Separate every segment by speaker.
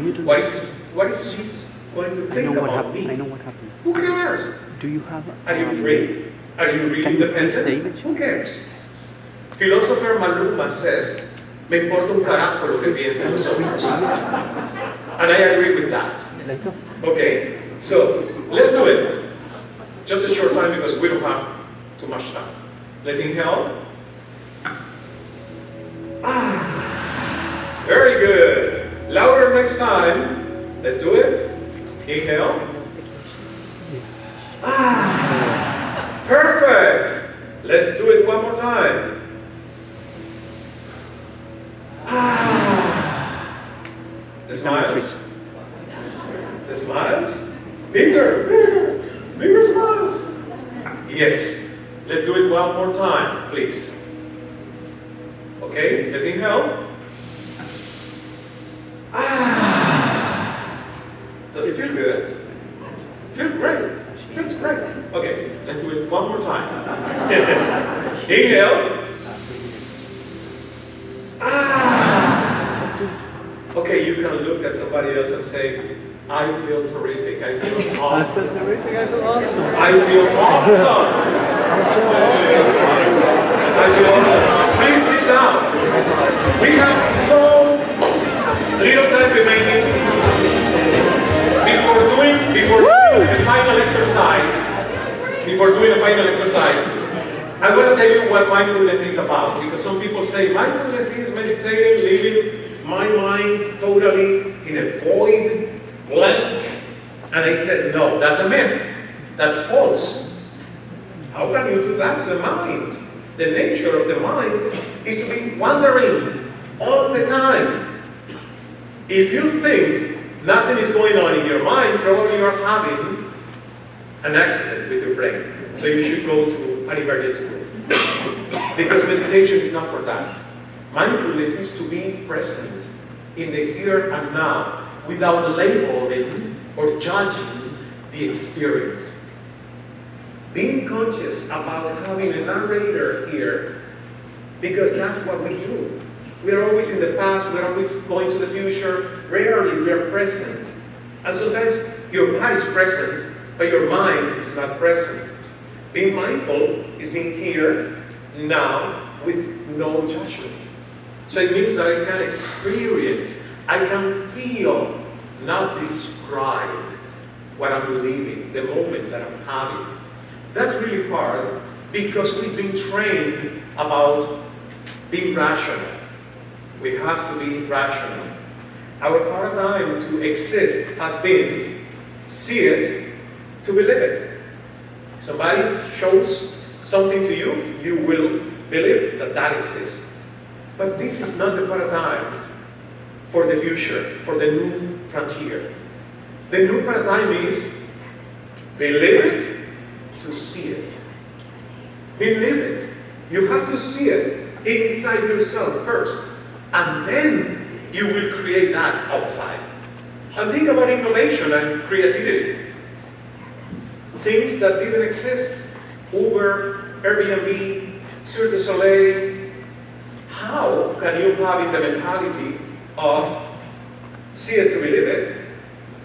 Speaker 1: What is she going to think about me?
Speaker 2: I know what happened.
Speaker 1: Who cares?
Speaker 2: Do you have?
Speaker 1: Are you free? Are you really independent? Who cares? Philosopher Maluma says, "Me importa un carajo lo que piensen los otros." And I agree with that. Okay, so let's do it. Just a short time because we don't have too much time. Let's inhale. Very good. Louder next time. Let's do it. Inhale. Perfect. Let's do it one more time. The smiles. The smiles. Bigger, bigger, bigger smiles. Yes. Let's do it one more time, please. Okay, let's inhale. Does it feel good? Feels great. Feels great. Okay, let's do it one more time. Inhale. Okay, you can look at somebody else and say, I feel terrific. I feel awesome.
Speaker 2: I feel terrific. I feel awesome.
Speaker 1: I feel awesome. I feel awesome. Please sit down. We have so little time remaining before doing the final exercise. Before doing the final exercise, I'm going to tell you what mindfulness is about, because some people say mindfulness is meditating, living my mind totally in a void, blank. And I said, no, that's a myth. That's false. How can you do that to the mind? The nature of the mind is to be wandering all the time. If you think nothing is going on in your mind, probably you are having an accident with your brain. So you should go to an emergency room. Because meditation is not for that. Mindfulness is to be present in the here and now without labeling or judging the experience. Being conscious about having a narrator here, because that's what we do. We are always in the past, we're always going to the future, rarely we are present. And sometimes your body is present, but your mind is not present. Being mindful is being here, now, with no judgment. So it means that I can experience, I can feel, not describe what I'm living, the moment that I'm having. That's really hard because we've been trained about being rational. We have to be rational. Our paradigm to exist has been see it to believe it. Somebody shows something to you, you will believe that that exists. But this is not the paradigm for the future, for the new frontier. The new paradigm is believe it to see it. Believe it. You have to see it inside yourself first, and then you will create that outside. And think about innovation and creativity. Things that didn't exist. Uber, Airbnb, Cirque du Soleil. How can you have in the mentality of see it to believe it?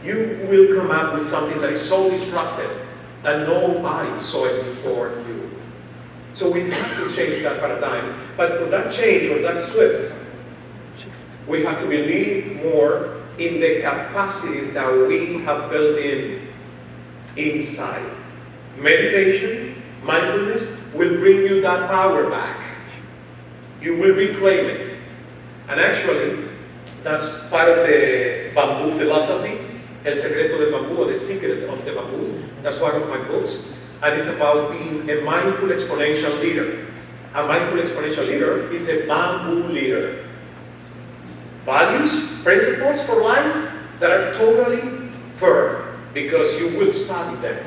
Speaker 1: You will come up with something that is so disruptive that nobody saw it before you. So we have to change that paradigm. But for that change, or that shift, we have to believe more in the capacities that we have built inside. Meditation, mindfulness, will bring you that power back. You will reclaim it. And actually, that's part of the bamboo philosophy, El Secreto del Bambú, or The Secret of the Bamboo. That's one of my books. And it's about being a mindful exponential leader. A mindful exponential leader is a bamboo leader. Values, principles for life that are totally firm, because you will study them.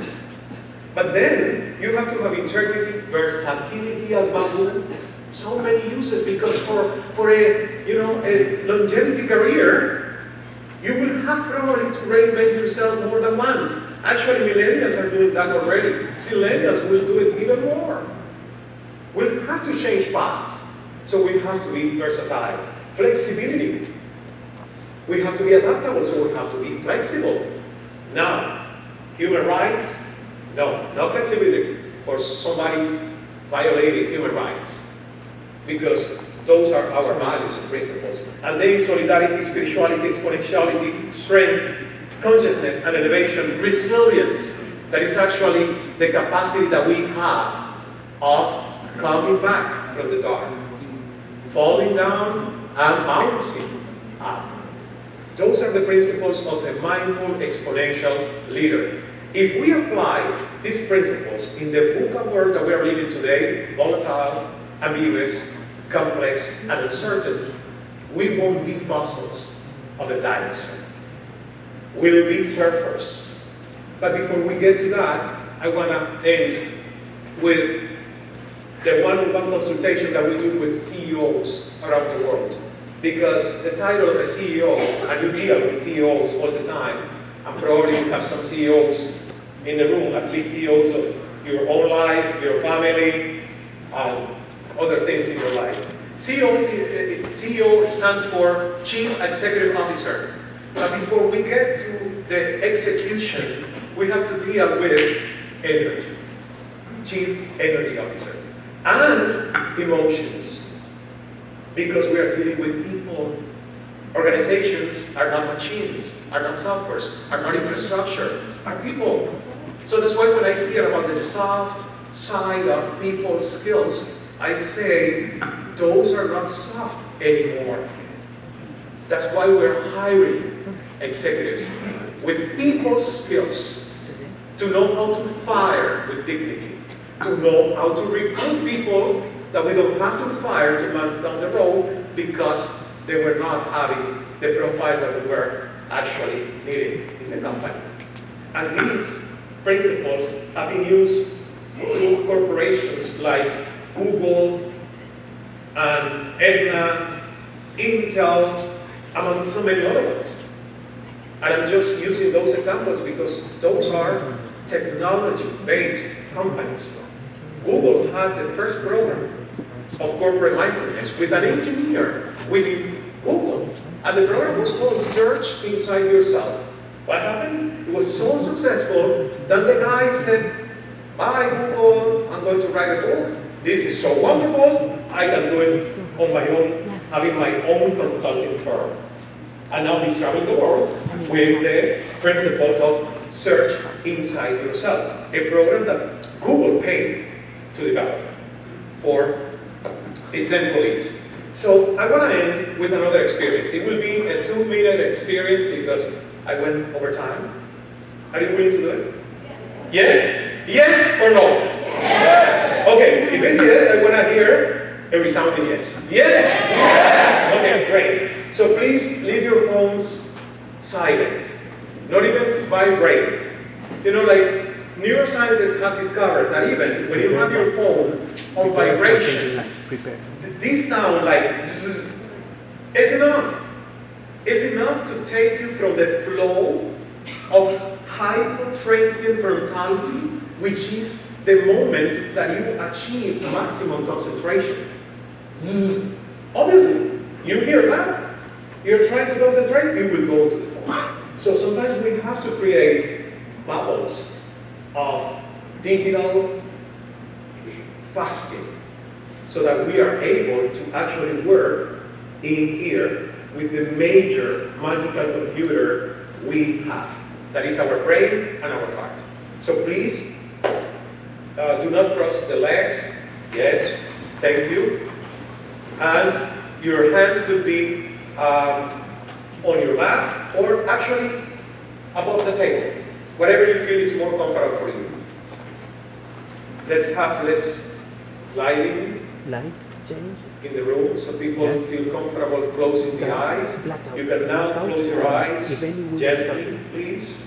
Speaker 1: But then you have to have integrity, versatility as bamboo, so many uses, because for a longevity career, you will have probably to reinvent yourself more than once. Actually, millennials are doing that already. Zillennials will do it even more. We'll have to change paths, so we have to be versatile. Flexibility. We have to be adaptable, so we have to be flexible. Now, human rights, no flexibility for somebody violating human rights, because those are our values and principles. And then solidarity, spirituality, exponentiality, strength, consciousness and elevation, resilience, that is actually the capacity that we have of coming back from the dark, falling down and bouncing up. Those are the principles of a mindful exponential leader. If we apply these principles in the VUCA world that we are living today, volatile, ambiguous, complex, and uncertain, we won't be fossils of a dinosaur. We'll be surfers. But before we get to that, I want to end with the one-on-one consultation that we do with CEOs around the world. Because the title of a CEO, and you deal with CEOs all the time, and probably you have some CEOs in the room, at least CEOs of your own life, your family, and other things in your life. CEO stands for Chief Executive Officer. But before we get to the execution, we have to deal with energy. Chief Energy Officer. And emotions. Because we are dealing with people. Organizations are not machines, are not softwares, are not infrastructure, are people. So that's why when I hear about the soft side of people's skills, I say those are not soft anymore. That's why we're hiring executives with people's skills to know how to fire with dignity, to know how to recruit people that we don't have to fire 2 months down the road because they were not having the profile that we were actually needing in the company. And these principles have been used through corporations like Google and Aetna, Intel, among so many other ones. And I'm just using those examples because those are technology-based companies. Google had the first program of corporate mindfulness with an engineer within Google. And the program was called Search Inside Yourself. What happened? It was so successful that the guy said, bye Google, I'm going to write a book. This is so wonderful, I can do it on my own, having my own consulting firm. And now he's traveling the world with the principles of Search Inside Yourself, a program that Google paid to develop for its employees. So I want to end with another experience. It will be a 2-minute experience because I went over time. Are you willing to do it? Yes? Yes or no? Yes! Okay, if it's yes, I want to hear a resounding yes. Yes? Yes! Okay, great. So please leave your phones silent. Not even vibrate. You know, like neuroscientists have discovered that even when you have your phone on vibration, this sound like zzz, is enough. It's enough to take you from the flow of hypotransient frontality, which is the moment that you achieve maximum concentration. Obviously, you hear that, you're trying to concentrate, you will go to the phone. So sometimes we have to create bubbles of digital fasting so that we are able to actually work in here with the major magical computer we have. That is our brain and our heart. So please, do not cross the legs. Yes, thank you. And your hands could be on your lap or actually above the table. Whatever you feel is more comfortable for you. Let's have less lighting in the room so people feel comfortable closing the eyes. You can now close your eyes gently, please.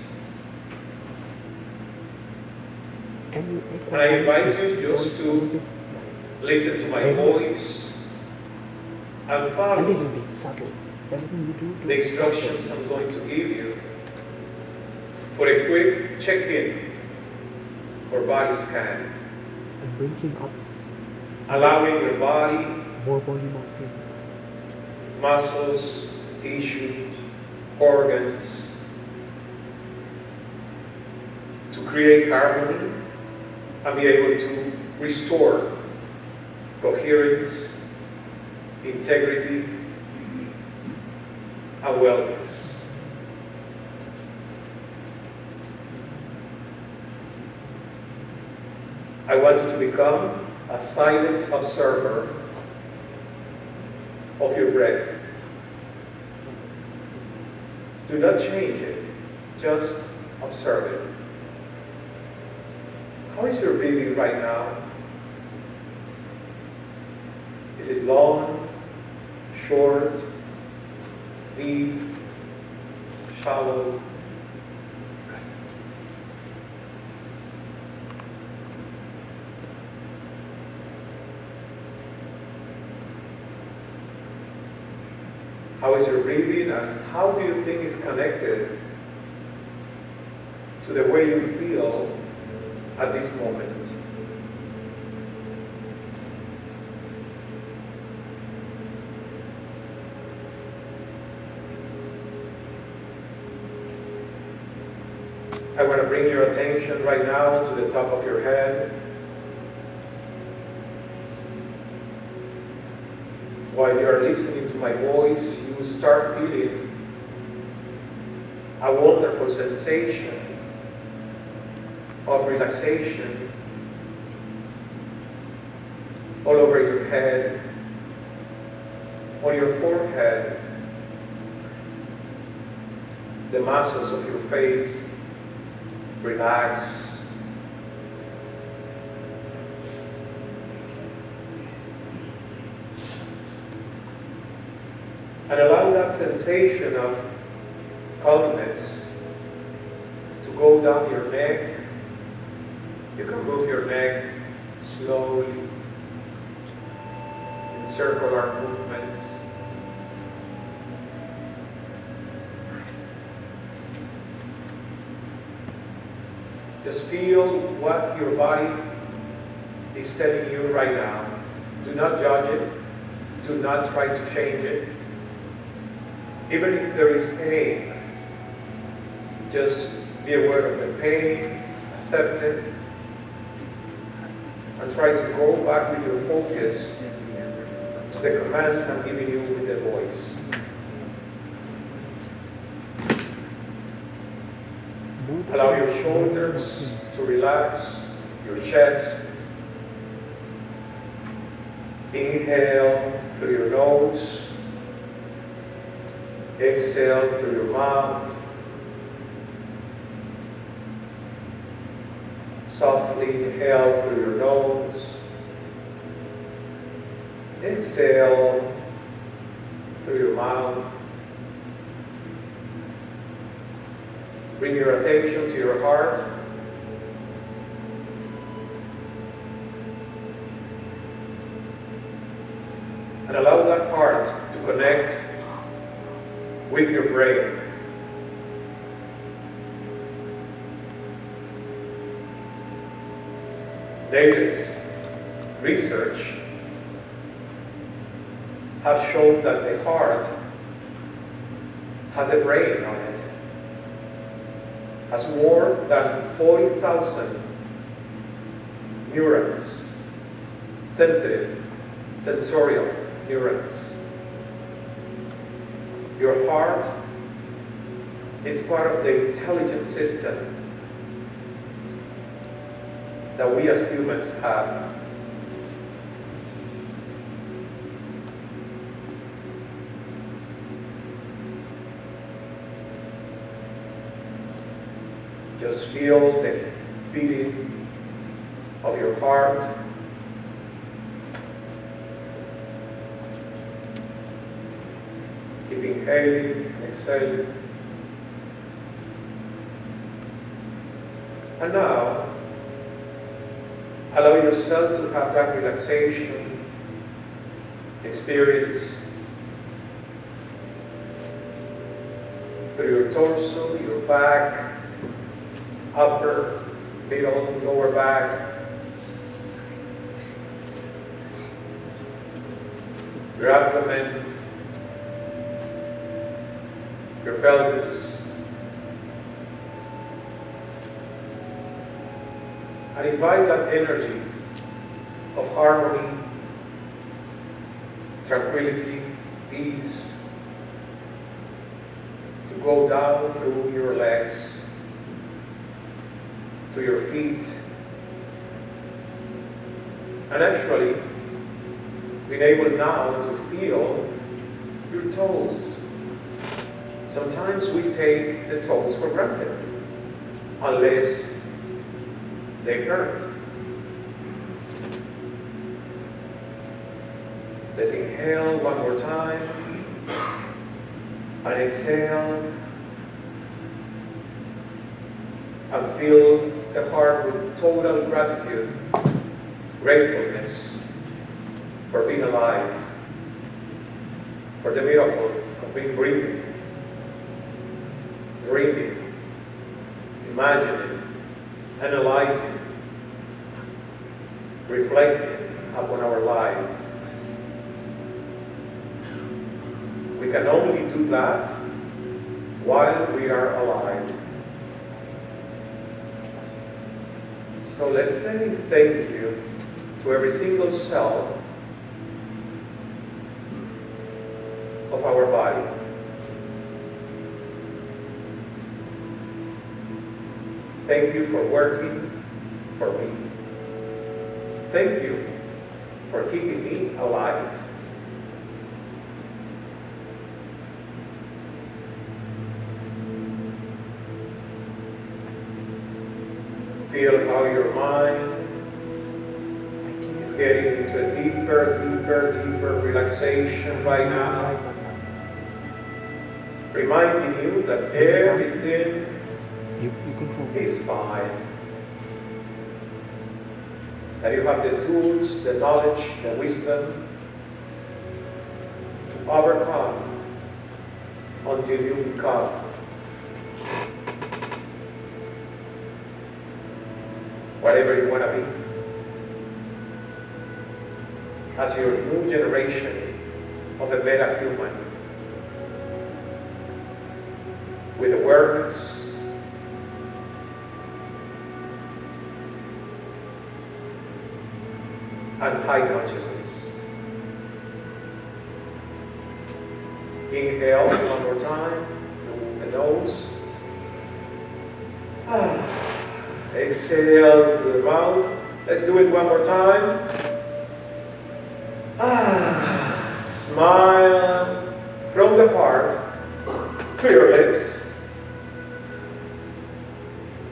Speaker 1: And I invite you just to listen to my voice and follow the instructions I'm going to give you for a quick check-in or body scan.
Speaker 2: And bring him up.
Speaker 1: Allowing your body,
Speaker 2: More volume of him.
Speaker 1: muscles, tissues, organs, to create harmony and be able to restore coherence, integrity, and wellness. I want you to become a silent observer of your breath. Do not change it, just observe it. How is your breathing right now? Is it long, short, deep, shallow? How is your breathing, and how do you think it's connected to the way you feel at this moment? I want to bring your attention right now to the top of your head. While you are listening to my voice, you start feeling a wonderful sensation of relaxation all over your head, on your forehead, the muscles of your face relax. And allow that sensation of calmness to go down your neck. You can move your neck slowly in circular movements. Just feel what your body is telling you right now. Do not judge it. Do not try to change it. Even if there is pain, just be aware of the pain, accept it, and try to go back with your focus to the commands I'm giving you with the voice. Allow your shoulders to relax, your chest. Inhale through your nose. Exhale through your mouth. Softly inhale through your nose. Exhale through your mouth. Bring your attention to your heart. And allow that heart to connect with your brain. Latest research has shown that the heart has a brain on it. Has more than 40,000 neurons, sensitive, sensorial neurons. Your heart is part of the intelligent system that we as humans have. Just feel the beating of your heart. Keep inhaling and exhaling. And now, allow yourself to have that relaxation experience through your torso, your back, upper, middle, lower back, your abdomen, your pelvis, and invite that energy of harmony, tranquility, peace to go down through your legs, to your feet, and actually being able now to feel your toes. Sometimes we take the toes for granted, unless they hurt. Let's inhale one more time, and exhale, and fill the heart with total gratitude, gratefulness for being alive, for the miracle of being breathing, dreaming, imagining, analyzing, reflecting upon our lives. We can only do that while we are alive. So let's say thank you to every single cell of our body. Thank you for working for me. Thank you for keeping me alive. Feel how your mind is getting into a deeper relaxation right now. Reminding you that everything is fine. That you have the tools, the knowledge, the wisdom to overcome until you become whatever you want to be. As your new generation of a better human, with awareness, and high consciousness. Inhale one more time through the nose. Exhale through the mouth. Let's do it one more time. Smile from the heart to your lips.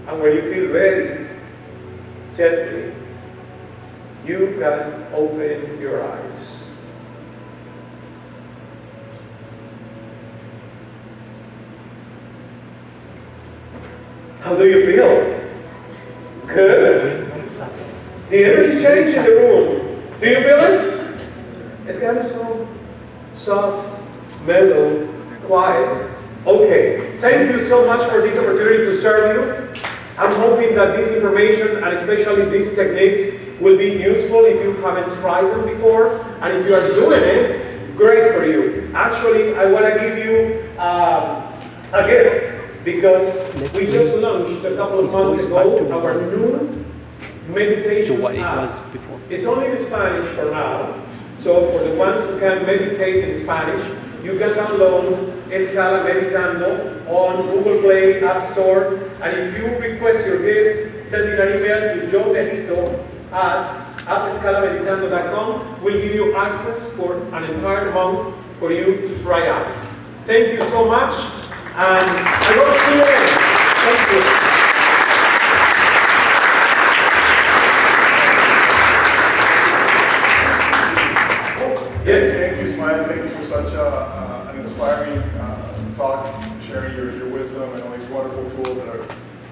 Speaker 1: And when you feel ready, gently, you can open your eyes. How do you feel? Good. The energy changed in the room. Do you feel it? It's getting so soft, mellow, quiet. Okay. Thank you so much for this opportunity to serve you. I'm hoping that this information, and especially these techniques, will be useful if you haven't tried them before. And if you are doing it, great for you. Actually, I want to give you a gift. Because we just launched a couple of months ago our new meditation app. It's only in Spanish for now. So for the ones who can meditate in Spanish, you can download Cala Meditando on Google Play, App Store. And if you request your gift, send an email to joebenito@escalameditando.com. We'll give you access for an entire month for you to try out. Thank you so much. And I hope to see you again. Thank you. Yes.
Speaker 3: Thank you, Smile. Thank you for such an inspiring talk, sharing your wisdom and all these wonderful tools that are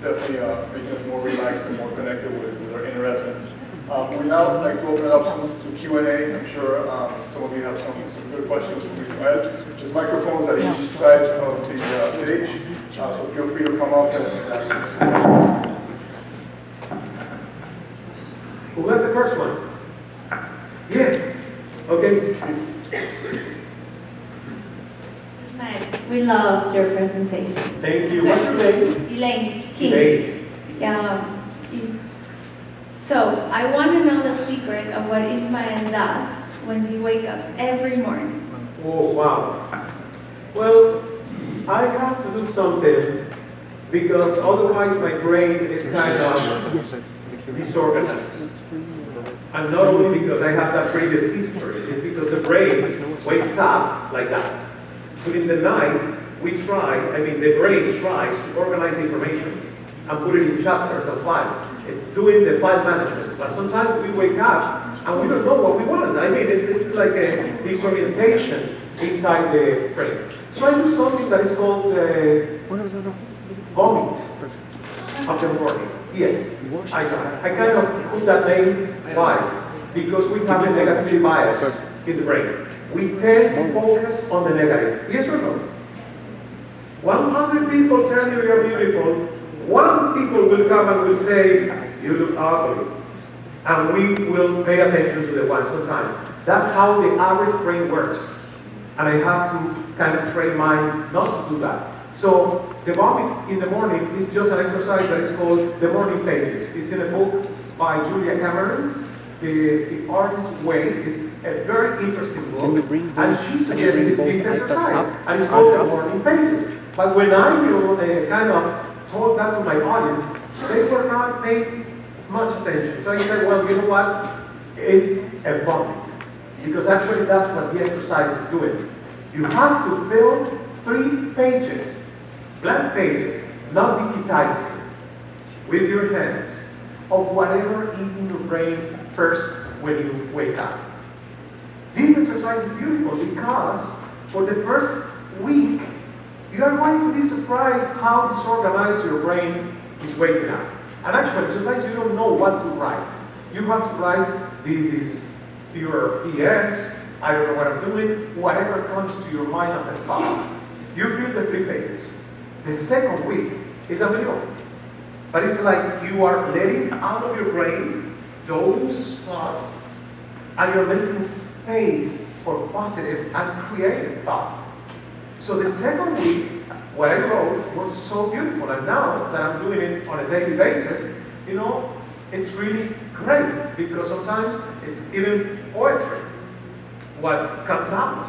Speaker 3: definitely making us more relaxed and more connected with our inner essence. We now like to open it up to Q&A. I'm sure some of you have some good questions for me to add. There's microphones at each side of the stage, so feel free to come up and ask questions.
Speaker 1: Who was the first one? Yes. Okay, please.
Speaker 4: We loved your presentation.
Speaker 1: Thank you. What's your name?
Speaker 4: Elaine King.
Speaker 1: Elaine.
Speaker 4: So I want to know the secret of what Ismael does when he wakes up every morning.
Speaker 1: Oh, wow. Well, I have to do something because otherwise my brain is kind of disorganized. And not only because I have that previous history, it's because the brain wakes up like that. So in the night, the brain tries to organize the information and put it in chapters and files. It's doing the file management. But sometimes we wake up and we don't know what we want. It's like a disorientation inside the brain. So I do something that is called vomit of the morning. Yes, I kind of put that name. Why? Because we have a negative bias in the brain. We tend to focus on the negative. Yes or no? 100 people tell you you're beautiful. One people will come and will say, you look ugly. And we will pay attention to the one sometimes. That's how the average brain works. And I have to kind of train mine not to do that. So the vomit in the morning is just an exercise that is called The Morning Pages. It's in a book by Julia Cameron. The Artist's Way is a very interesting book. And she suggested this exercise. And it's called The Morning Pages. But when I kind of told that to my audience, they were not paying much attention. So I said, well, you know what? It's a vomit. Because actually that's what the exercise is doing. You have to fill 3 pages, blank pages, not digitizing, with your hands, of whatever is in your brain first when you wake up. This exercise is beautiful because for the first week, you are going to be surprised how disorganized your brain is waking up. And actually, sometimes you don't know what to write. You have to write, this is your PS, I don't know what I'm doing, whatever comes to your mind as a thought. You fill the 3 pages. The second week is a middle. But it's like you are letting out of your brain those thoughts, and you're making space for positive and creative thoughts. So the second week, what I wrote was so beautiful, and now that I'm doing it on a daily basis, it's really great, because sometimes it's even poetry, what comes out.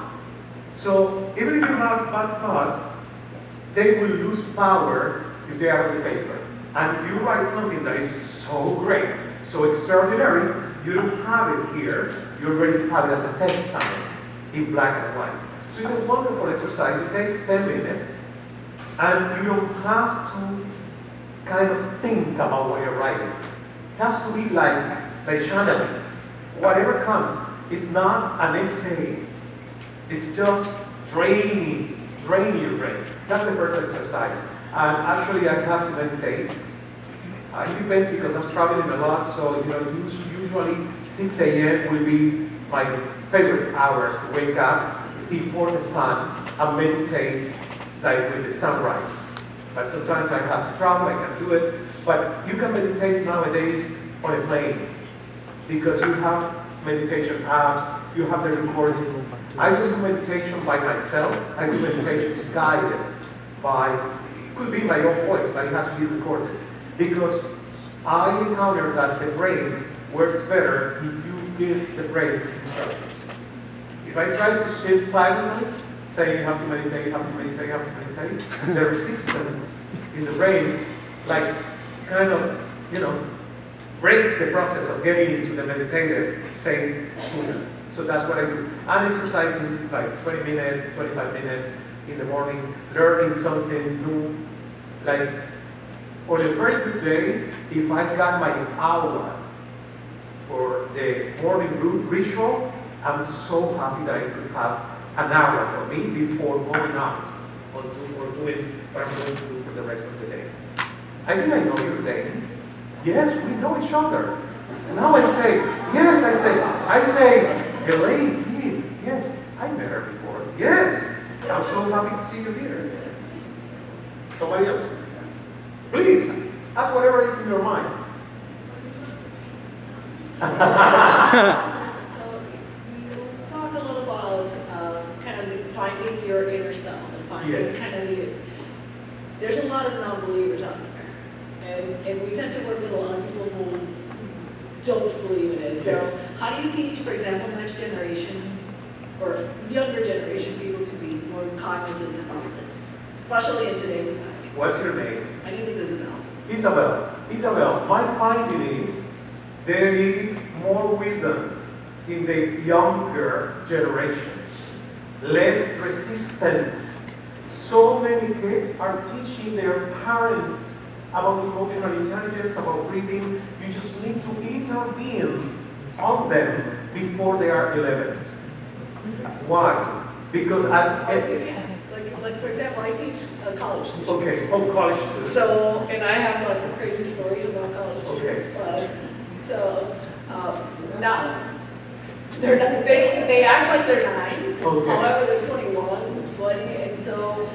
Speaker 1: So even if you have bad thoughts, they will lose power if they are on the paper. And if you write something that is so great, so extraordinary, you don't have it here, you already have it as a testament in black and white. So it's a wonderful exercise. It takes 10 minutes, and you don't have to kind of think about what you're writing. It has to be like channeling. Whatever comes, it's not an essay. It's just draining your brain. That's the first exercise. And actually, I have to meditate. It depends because I'm traveling a lot, so usually 6 a.m. will be my favorite hour to wake up before the sun and meditate like with the sunrise. But sometimes I have to travel, I can't do it. But you can meditate nowadays on a plane because you have meditation apps, you have the recordings. I do meditation by myself, I do meditation guided by, it could be my own voice, but it has to be recorded. Because I encountered that the brain works better if you give the brain instructions. If I try to sit silently, saying you have to meditate, you have to meditate, you have to meditate, the resistance in the brain, like, kind of, breaks the process of getting into the meditative state sooner. So that's what I do. I'm exercising like 20 minutes, 25 minutes in the morning, learning something new. Like, on a very good day, if I got my hour for the morning ritual, I'm so happy that I could have an hour for me before going out or doing what I'm going to do for the rest of the day. I think I know your name. Yes, we know each other. And now I say, Elaine King. Yes, I met her before. Yes, I'm so happy to see you here. Somebody else? Please, ask whatever is in your mind.
Speaker 5: So you talk a little about kind of finding your inner self and finding
Speaker 1: Yes.
Speaker 5: kind there's a lot of non-believers out there. And we tend to work with a lot of people who don't believe in it. So how do you teach, for example, next generation or younger generation people to be more cognizant about this, especially in today's society?
Speaker 1: What's your name?
Speaker 5: My name is Isabel.
Speaker 1: Isabel, my finding is there is more wisdom in the younger generations, less resistance. So many kids are teaching their parents about emotional intelligence, about reading. You just need to intervene on them before they are 11. Why? Because
Speaker 5: Like for example, I teach college students.
Speaker 1: okay, college students.
Speaker 5: So, and I have lots of crazy stories about college students. Now, they act like they're 9.
Speaker 1: Okay.
Speaker 5: However, they're 21, 20, and so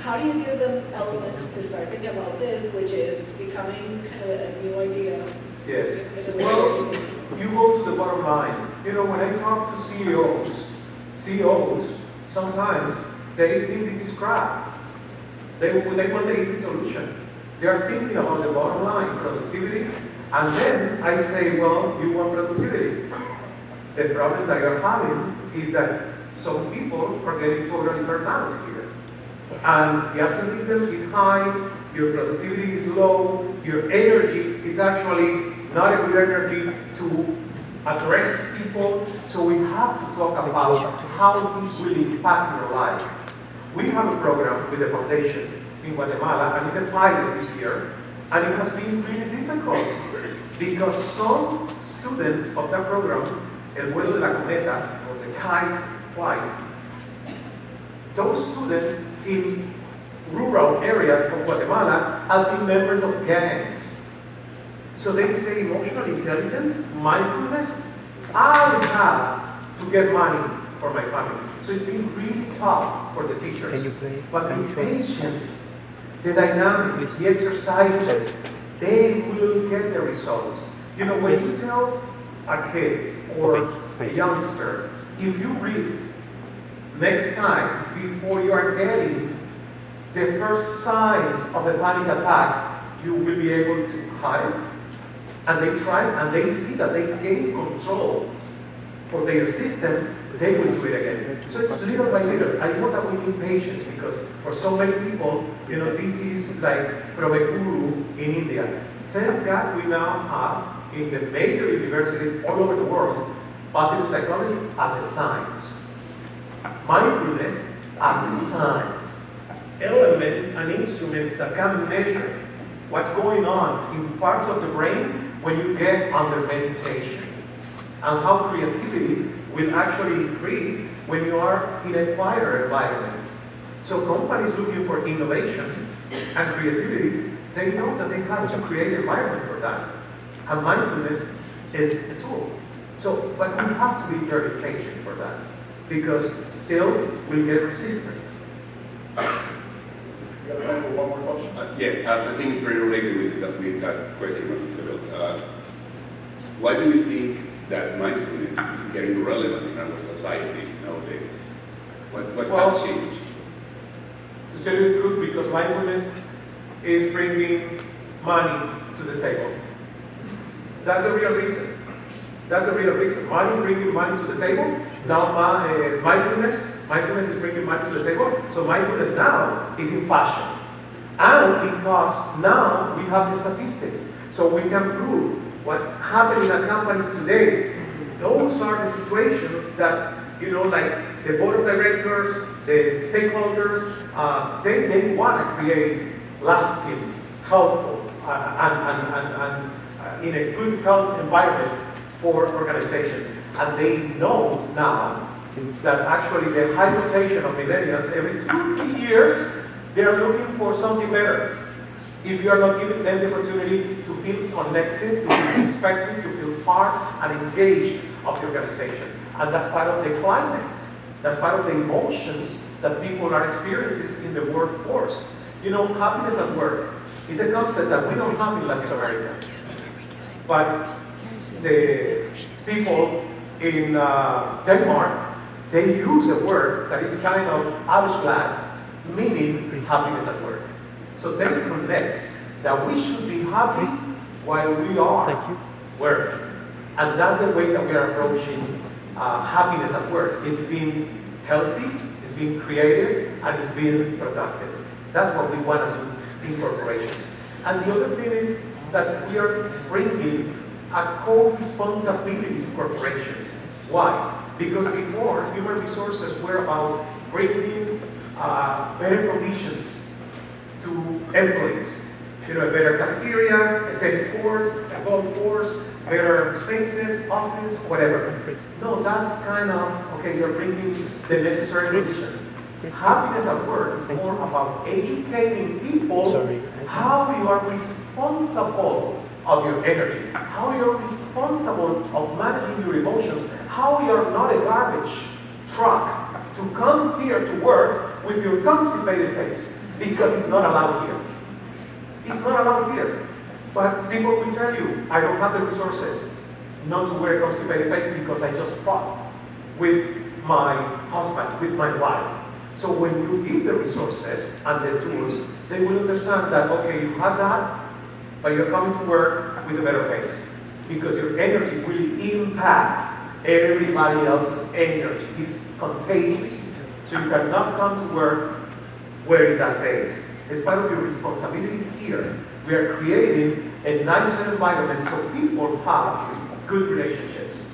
Speaker 5: how do you give them elements to start thinking about this, which is becoming kind of a new idea?
Speaker 1: Yes. Well, you go to the bottom line. You know, when I talk to CEOs, sometimes they think this is crap. They want the easy solution. They are thinking about the bottom line, productivity, and then I say, well, you want productivity. The problem that you're having is that some people are getting totally burned out here. And the absenteeism is high, your productivity is low, your energy is actually not a good energy to address people. So we have to talk about how this will impact your life. We have a program with the foundation in Guatemala, and it's a pilot this year, and it has been really difficult because some students of that program, el vuelo de la cometa, or the kite flight, those students in rural areas of Guatemala have been members of gangs. So they say emotional intelligence, mindfulness, I have to get money for my family. So it's been really tough for the teachers.
Speaker 2: Can you play?
Speaker 1: But the patients, the dynamics, the exercises, they will get the results. You know, when you tell a kid or a youngster, if you breathe next time before you are getting the first signs of a panic attack, you will be able to hide. And they try and they see that they gain control for their system, they will do it again. So it's little by little. I know that we need patience because for so many people, you know, this is like Provekuru in India. Thanks God we now have in the major universities all over the world, positive psychology as a science. Mindfulness as a science. Elements and instruments that can measure what's going on in parts of the brain when you get under meditation. And how creativity will actually increase when you are in a quieter environment. So companies looking for innovation and creativity, they know that they have to create an environment for that. And mindfulness is a tool. So, but we have to be very patient for that, because still we'll get resistance.
Speaker 3: You got time for one more question?
Speaker 6: Yes, I think it's very related with that question of Isabel. Why do you think that mindfulness is getting relevant in our society nowadays? What's that change?
Speaker 1: To tell you the truth, because mindfulness is bringing money to the table. That's the real reason. That's the real reason. Money bringing money to the table. Now mindfulness is bringing money to the table. So mindfulness now is in fashion. And because now we have the statistics, so we can prove what's happening at companies today. Those are the situations that, you know, like the board of directors, the stakeholders, they want to create lasting, helpful, and in a good health environment for organizations. And they know now that actually the high rotation of millennials, every 2 years, they are looking for something better. If you are not giving them the opportunity to feel connected, to feel respected, to feel part and engaged of the organization. And that's part of the climate. That's part of the emotions that people are experiencing in the workforce. You know, happiness at work is a concept that we don't have in Latin America. But the people in Denmark, they use a word that is kind of Abschlag, meaning happiness at work. So they connect that we should be happy while we are
Speaker 2: Thank you.
Speaker 1: working. And that's the way that we are approaching happiness at work. It's being healthy, it's being creative, and it's being productive. That's what we want to do in corporations. And the other thing is that we are bringing a co-responsibility to corporations. Why? Because before, human resources were about bringing better conditions to employees. You know, a better cafeteria, a tennis court, a golf course, better spaces, office, whatever. No, that's kind of, okay, you're bringing the necessary conditions. Happiness at work is more about educating people how you are responsible of your energy, how you're responsible of managing your emotions, how you're not a garbage truck to come here to work with your constipated face, because it's not allowed here. It's not allowed here. But people will tell you, I don't have the resources not to wear a constipated face because I just fought with my husband, with my wife. So when you give the resources and the tools, they will understand that, okay, you have that, but you're coming to work with a better face. Because your energy will impact everybody else's energy. It's contagious. So you cannot come to work wearing that face. It's part of your responsibility here. We are creating a nicer environment so people have good relationships.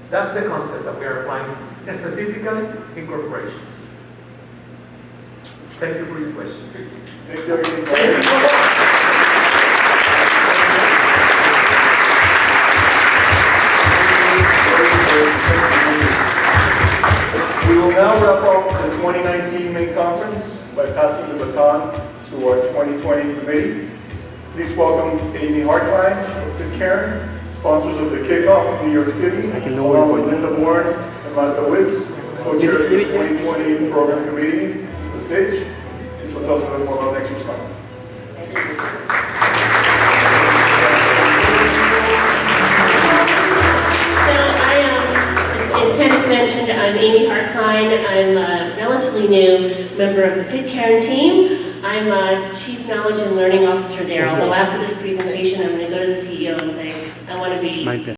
Speaker 1: That's the concept that we are applying specifically in corporations. Thank you for your question.
Speaker 3: Thank you. We will now wrap up the 2019 main conference by passing the baton to our 2020 committee. Please welcome Amy Hartline of Pitcairn, sponsors of the kickoff in New York City, along with Linda Bourne and Mazda Witz, co-chairs of the 2020 program committee, to the stage, and she'll tell us a little more about next year's conference.
Speaker 7: As Candice mentioned, I'm Amy Hartline. I'm a relatively new member of the Pitcairn team. I'm a Chief Knowledge and Learning Officer there, although after this presentation, I'm going to go to the CEO and say, I want to be